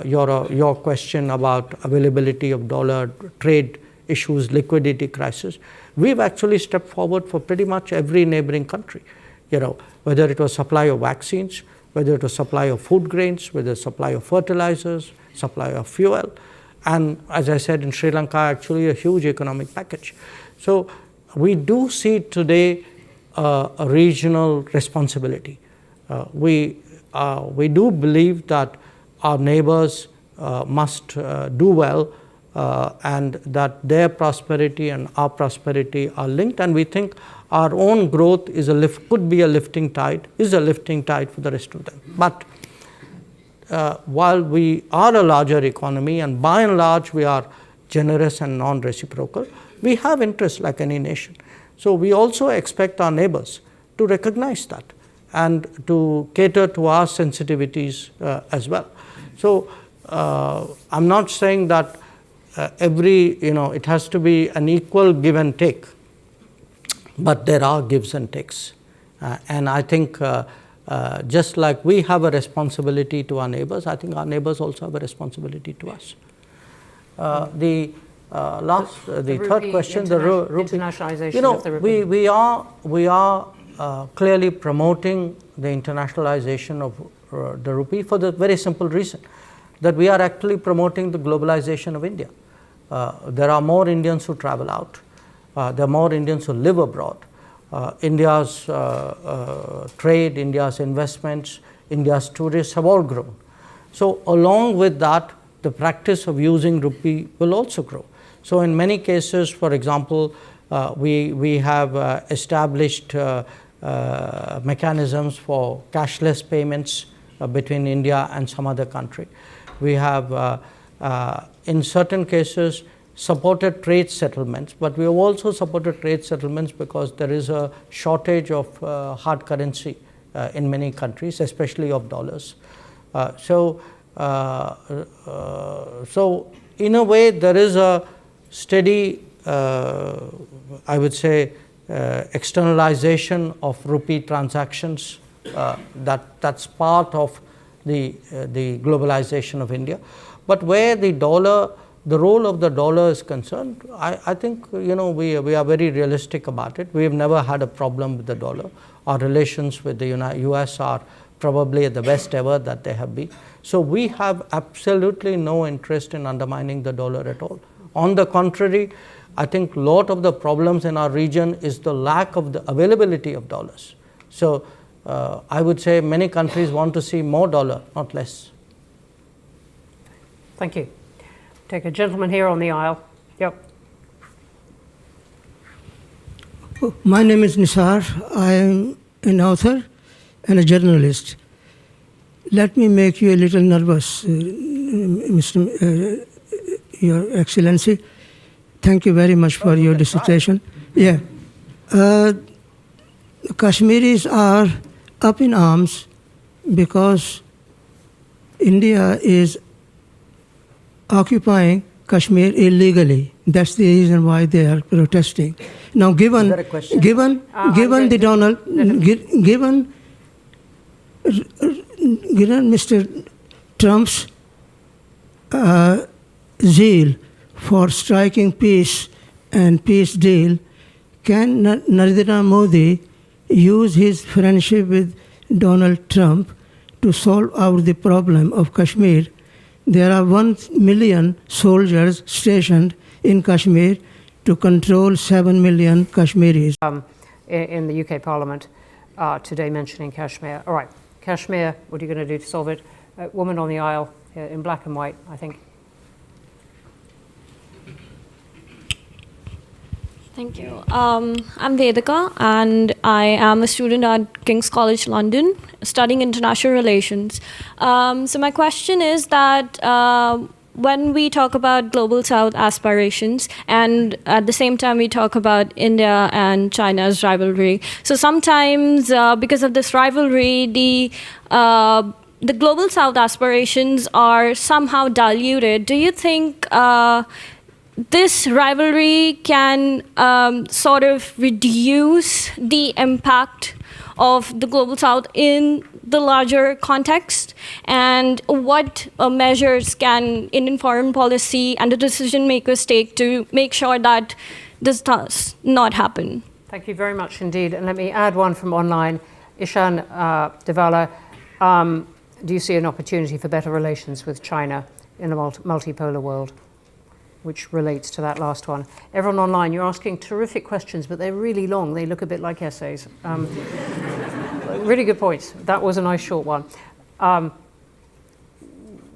your question about availability of dollar, trade issues, liquidity crisis. We've actually stepped forward for pretty much every neighboring country, whether it was supply of vaccines, whether it was supply of food grains, whether supply of fertilizers, supply of fuel, and as I said, in Sri Lanka, actually a huge economic package. So we do see today a regional responsibility. We do believe that our neighbors must do well, and that their prosperity and our prosperity are linked, and we think our own growth could be a lifting tide, is a lifting tide for the rest of them. But while we are a larger economy and by and large we are generous and non-reciprocal, we have interests like any nation. So we also expect our neighbors to recognize that and to cater to our sensitivities as well. So I'm not saying that it has to be an equal give and take, but there are gives and takes. And I think just like we have a responsibility to our neighbors, I think our neighbors also have a responsibility to us. The third question, the rupee. Internationalization of the rupee. We are clearly promoting the internationalization of the rupee for the very simple reason that we are actually promoting the globalization of India. There are more Indians who travel out. There are more Indians who live abroad. India's trade, India's investments, India's tourists have all grown. So along with that, the practice of using rupee will also grow. So in many cases, for example, we have established mechanisms for cashless payments between India and some other country. We have, in certain cases, supported trade settlements, but we have also supported trade settlements because there is a shortage of hard currency in many countries, especially of dollars. So in a way, there is a steady, I would say, externalization of rupee transactions. That's part of the globalization of India. But where the role of the dollar is concerned, I think we are very realistic about it. We have never had a problem with the dollar. Our relations with the US are probably the best ever that they have been. So we have absolutely no interest in undermining the dollar at all. On the contrary, I think a lot of the problems in our region is the lack of the availability of dollars. So I would say many countries want to see more dollar, not less. Thank you. Take a gentleman here on the aisle. Yep. My name is Nisar. I am an author and a journalist. Let me make you a little nervous, Your Excellency. Thank you very much for your dissertation. Yeah. Kashmiris are up in arms because India is occupying Kashmir illegally. That's the reason why they are protesting. Now, given Mr. Trump's zeal for striking peace and peace deal, can Narendra Modi use his friendship with Donald Trump to solve out the problem of Kashmir? There are 1 million soldiers stationed in Kashmir to control 7 million Kashmiris. In the UK Parliament today mentioning Kashmir. All right, Kashmir, what are you going to do to solve it? Woman on the aisle in black and white, I think. Thank you. I'm Vedika, and I am a student at King's College London, studying international relations. So my question is that when we talk about Global South aspirations, and at the same time we talk about India and China's rivalry, so sometimes because of this rivalry, the Global South aspirations are somehow diluted. Do you think this rivalry can sort of reduce the impact of the Global South in the larger context? And what measures can Indian foreign policy and the decision makers take to make sure that this does not happen? Thank you very much indeed. And let me add one from online. Ishan Devala, Do you see an opportunity for better relations with China in a multipolar world? Which relates to that last one. Everyone online, you're asking terrific questions, but they're really long. They look a bit like essays. Really good points. That was a nice short one.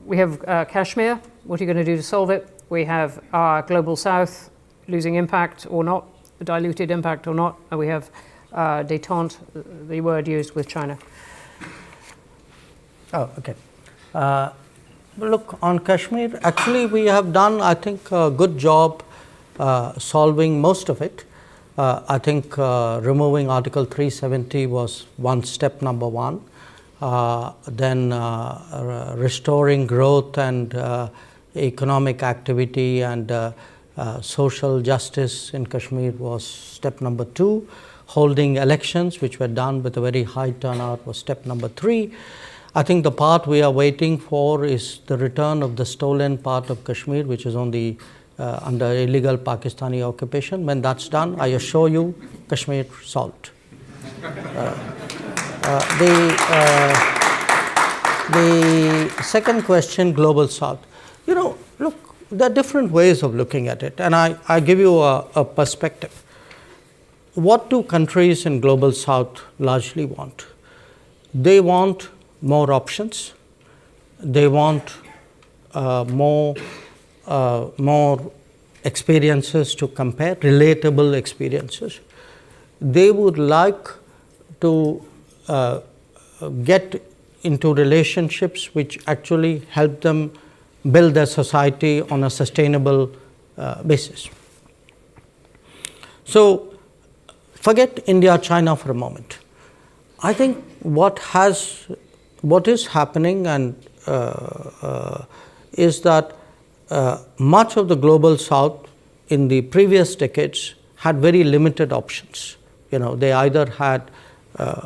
We have Kashmir. What are you going to do to solve it? We have our global south losing impact or not, diluted impact or not. And we have détente, the word used with China. Oh, okay. Look, on Kashmir, actually we have done, I think, a good job solving most of it. I think removing Article 370 was step number one. Then restoring growth and economic activity and social justice in Kashmir was step number two. Holding elections, which were done with a very high turnout, was step number three. I think the part we are waiting for is the return of the stolen part of Kashmir, which is on the under illegal Pakistani occupation. When that's done, I assure you, Kashmir solved. The second question, Global South. You know, look, there are different ways of looking at it, and I give you a perspective. What do countries in Global South largely want? They want more options. They want more experiences to compare, relatable experiences. They would like to get into relationships which actually help them build their society on a sustainable basis. So forget India, China for a moment. I think what is happening and is that much of the Global South in the previous decades had very limited options. You know, they either had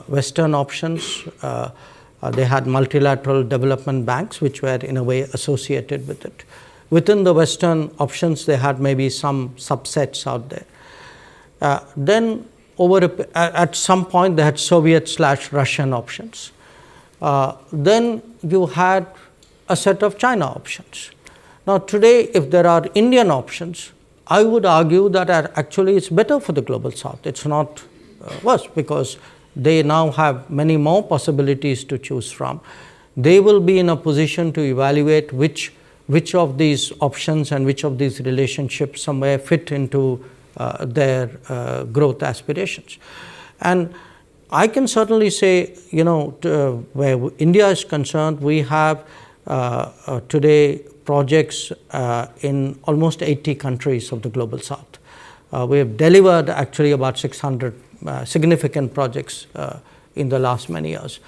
Western options, they had multilateral development banks, which were in a way associated with it. Within the Western options, they had maybe some subsets out there. Then at some point, they had Soviet/Russian options. Then you had a set of China options. Now today, if there are Indian options, I would argue that actually it's better for the Global South. It's not worse, because they now have many more possibilities to choose from. They will be in a position to evaluate which of these options and which of these relationships somewhere fit into their growth aspirations. And I can certainly say, you know, where India is concerned, we have today projects in almost 80 countries of the Global South. We have delivered actually about 600 significant projects in the last many years.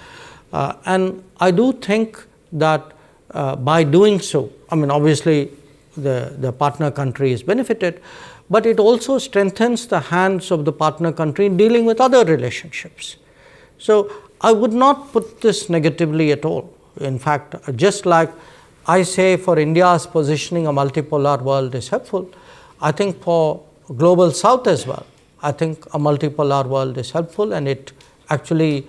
And I do think that by doing so, I mean, obviously the partner country is benefited, but it also strengthens the hands of the partner country in dealing with other relationships. So I would not put this negatively at all. In fact, just like I say for India's positioning, a multipolar world is helpful, I think for Global South as well, I think a multipolar world is helpful, and it actually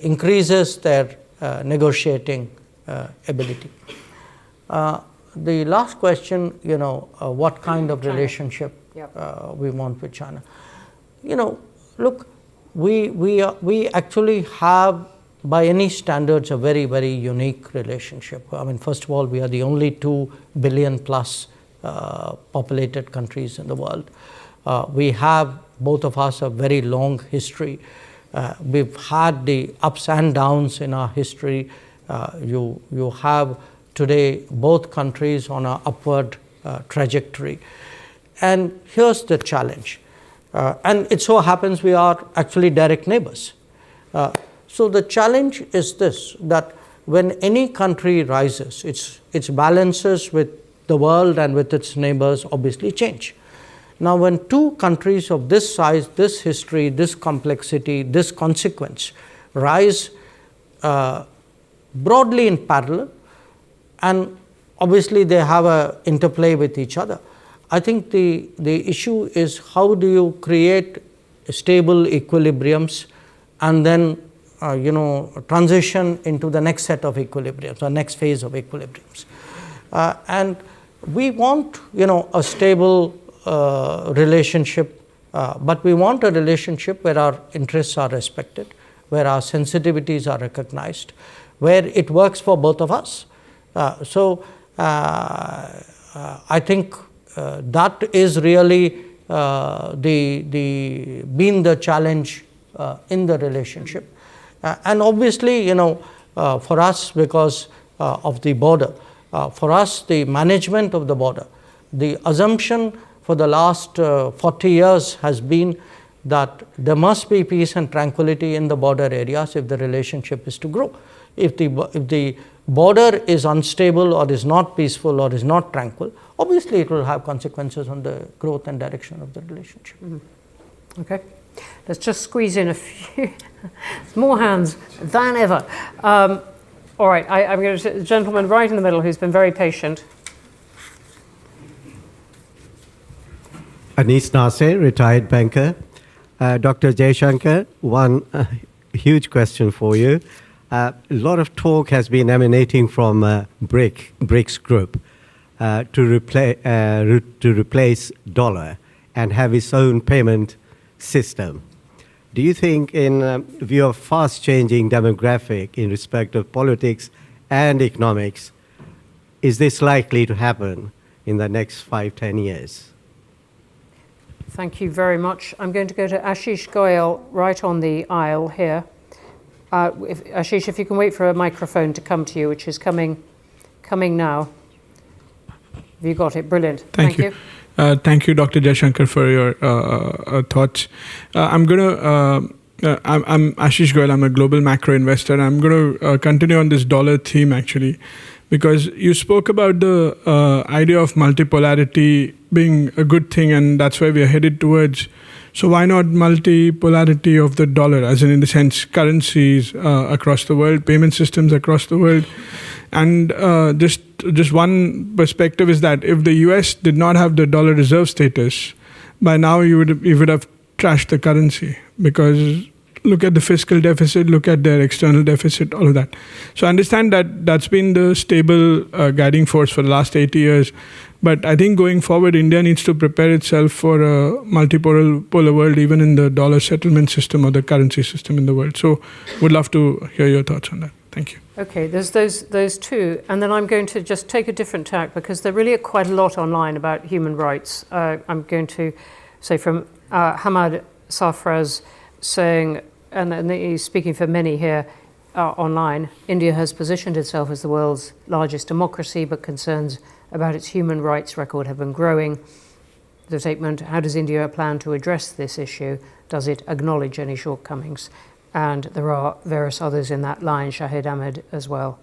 increases their negotiating ability. The last question, you know, what kind of relationship we want with China. You know, look, we actually have, by any standards, a very, very unique relationship. I mean, first of all, we are the only 2 billion plus populated countries in the world. We have, both of us, a very long history. We've had the ups and downs in our history. You have today both countries on an upward trajectory. And here's the challenge. And it so happens we are actually direct neighbors. So the challenge is this, that when any country rises, its balances with the world and with its neighbors obviously change. Now, when two countries of this size, this history, this complexity, this consequence rise broadly in parallel, and obviously they have an interplay with each other, I think the issue is how do you create stable equilibriums and then transition into the next set of equilibriums, or next phase of equilibriums. And we want, a stable relationship, but we want a relationship where our interests are respected, where our sensitivities are recognized, where it works for both of us. So I think that is really been the challenge in the relationship. And obviously, for us, because of the border, for us, the management of the border, the assumption for the last 40 years has been that there must be peace and tranquility in the border areas if the relationship is to grow. If the border is unstable or is not peaceful or is not tranquil, obviously it will have consequences on the growth and direction of the relationship. Mm-hmm. Okay, let's just squeeze in a few more hands than ever. All right, I'm going to the gentleman right in the middle who's been very patient. Anis Nasser, retired banker. Dr. Jaishankar, one huge question for you. A lot of talk has been emanating from BRICS group to replace dollar and have its own payment system. Do you think, in view of fast-changing demographic in respect of politics and economics, is this likely to happen in the next 5-10 years? Thank you very much. I'm going to go to Ashish Goyal right on the aisle here. Ashish, if you can wait for a microphone to come to you, which is coming now. Have you got it? Brilliant. Thank you. Thank you, Dr. Jaishankar, for your thoughts. I'm Ashish Goyal. I'm a global macro investor. I'm going to continue on this dollar theme, actually, because you spoke about the idea of multipolarity being a good thing, and that's where we are headed towards. So why not multipolarity of the dollar, as in the sense currencies across the world, payment systems across the world? And just one perspective is that if the US did not have the dollar reserve status, by now you would have trashed the currency, because look at the fiscal deficit, look at their external deficit, all of that. So I understand that that's been the stable guiding force for the last 80 years. But I think going forward, India needs to prepare itself for a multipolar world, even in the dollar settlement system or the currency system in the world. So would love to hear your thoughts on that. Thank you. Okay, there's those two. And then I'm going to just take a different tack, because there really are quite a lot online about human rights. I'm going to say from Hamad Safraz saying, and he's speaking for many here online, India has positioned itself as the world's largest democracy, but concerns about its human rights record have been growing. The statement, how does India plan to address this issue? Does it acknowledge any shortcomings? And there are various others in that line, Shahid Ahmed as well.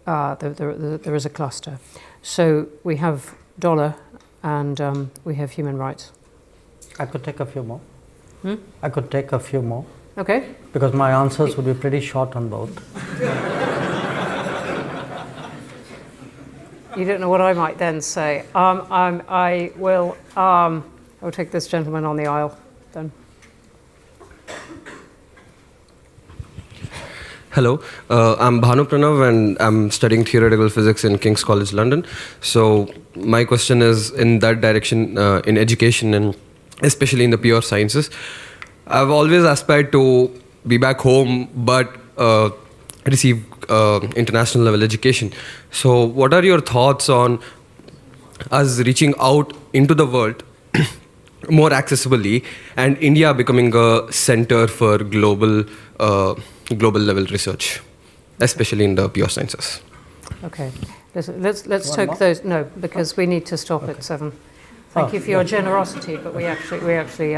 There is a cluster. So we have dollar and we have human rights. I could take a few more. I could take a few more. Okay. Because my answers would be pretty short on both. You don't know what I might then say. I will take this gentleman on the aisle then. Hello, I'm Bhanu Pranav and I'm studying theoretical physics in King's College London. So my question is in that direction, in education and especially in the pure sciences. I've always aspired to be back home but receive international level education. So what are your thoughts on us reaching out into the world more accessibly and India becoming a center for global level research, especially in the pure sciences? Okay, let's take those. No, because we need to stop at 7. Thank you for your generosity, but we actually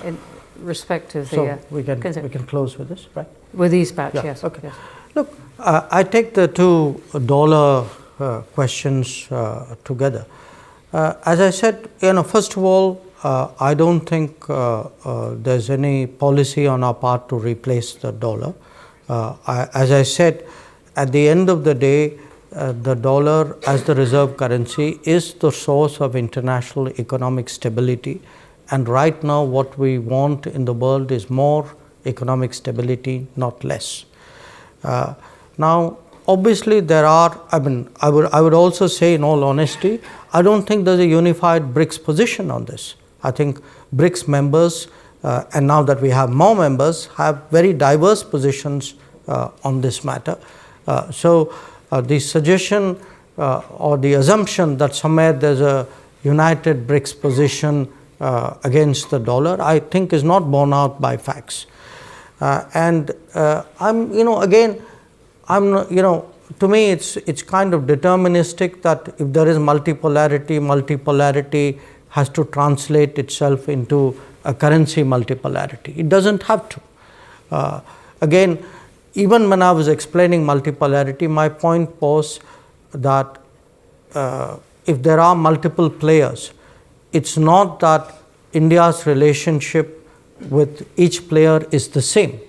in respect of the. So we can close with this, right? With these batch, yeah. yes. Okay. Yes. Look, I take the two dollar questions together. As I said, first of all, I don't think there's any policy on our part to replace the dollar. As I said, at the end of the day, the dollar as the reserve currency is the source of international economic stability. And right now, what we want in the world is more economic stability, not less. Now, obviously, there are, I would also say, in all honesty, I don't think there's a unified BRICS position on this. I think BRICS members, and now that we have more members, have very diverse positions on this matter. So the suggestion or the assumption that somewhere there's a united BRICS position against the dollar, I think is not borne out by facts. And I'm, again, to me it's kind of deterministic that if there is multipolarity has to translate itself into a currency multipolarity. It doesn't have to. Again, even when I was explaining multipolarity, my point was that if there are multiple players, it's not that India's relationship with each player is the same.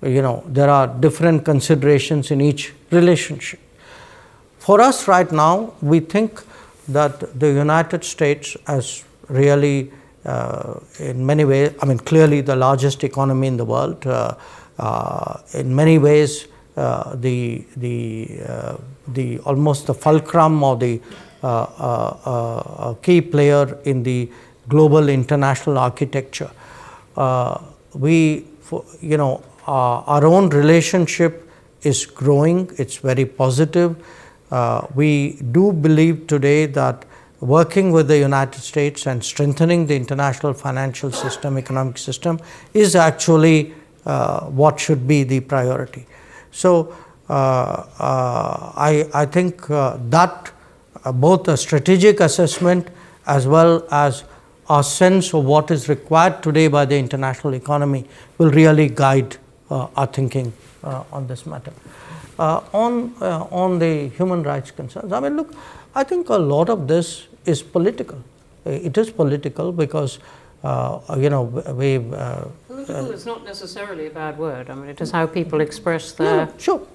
There are different considerations in each relationship. For us right now, we think that the United States, as really in many ways, clearly the largest economy in the world, in many ways the almost the fulcrum or the key player in the global international architecture. Our own relationship is growing. It's very positive. We do believe today that working with the United States and strengthening the international financial system, economic system, is actually what should be the priority. So I think that both a strategic assessment as well as our sense of what is required today by the international economy will really guide our thinking on this matter. On the human rights concerns, look, I think a lot of this is political. It is political because, political is not necessarily a bad word. It is how people express their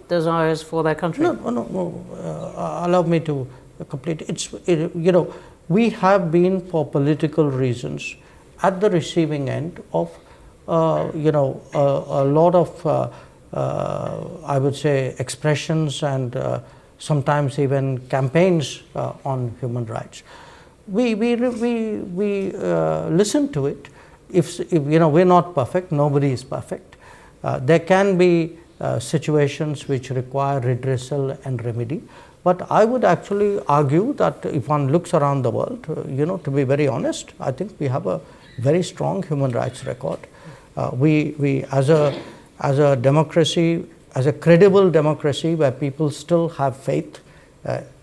desires for their country. Allow me to complete. We have been, for political reasons, at the receiving end of, a lot of, I would say, expressions and sometimes even campaigns on human rights. We listen to it. If we're not perfect, nobody is perfect. There can be situations which require redressal and remedy. But I would actually argue that if one looks around the world, to be very honest, I think we have a very strong human rights record. We as a democracy, as a credible democracy where people still have faith,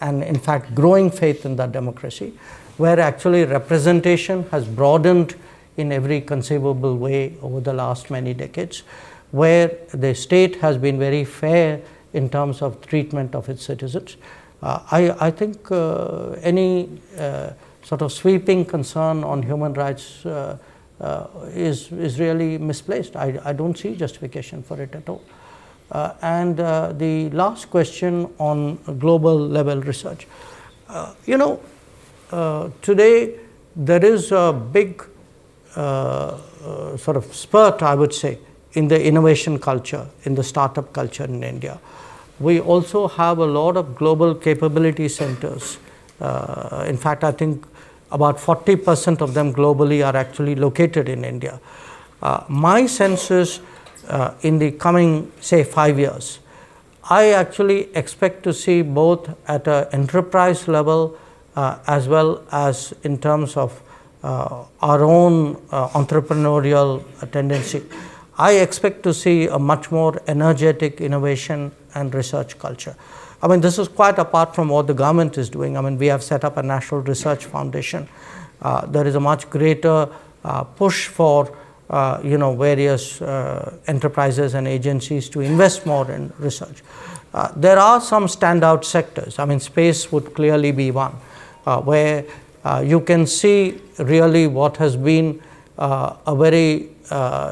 and in fact growing faith in that democracy, where actually representation has broadened in every conceivable way over the last many decades, where the state has been very fair in terms of treatment of its citizens. I think any sort of sweeping concern on human rights is really misplaced. I don't see justification for it at all. And the last question on global level research. Today there is a big sort of spurt, I would say, in the innovation culture, in the startup culture in India. We also have a lot of global capability centers. In fact, I think about 40% of them globally are actually located in India. My sense is in the coming, say, 5 years, I actually expect to see both at an enterprise level as well as in terms of our own entrepreneurial tendency. I expect to see a much more energetic innovation and research culture. This is quite apart from what the government is doing. We have set up a National Research Foundation. There is a much greater push for various enterprises and agencies to invest more in research. There are some standout sectors. Space would clearly be one, where you can see really what has been a very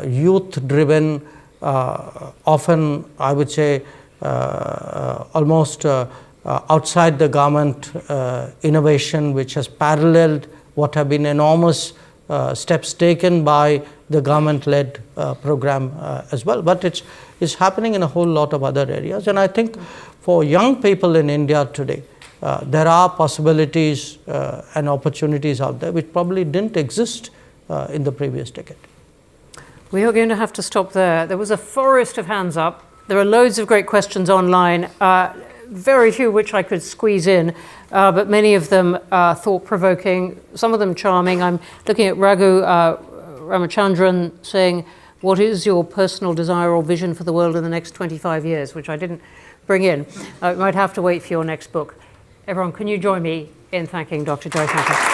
youth-driven, often I would say almost outside the government innovation, which has paralleled what have been enormous steps taken by the government-led program as well. But it's happening in a whole lot of other areas. And I think for young people in India today, there are possibilities and opportunities out there which probably didn't exist in the previous decade. We are going to have to stop there. There was a forest of hands up. There are loads of great questions online, very few which I could squeeze in, but many of them thought-provoking, some of them charming. I'm looking at Raghu Ramachandran saying, what is your personal desire or vision for the world in the next 25 years, which I didn't bring in. You might have to wait for your next book. Everyone, can you join me in thanking Dr. Jaishankar?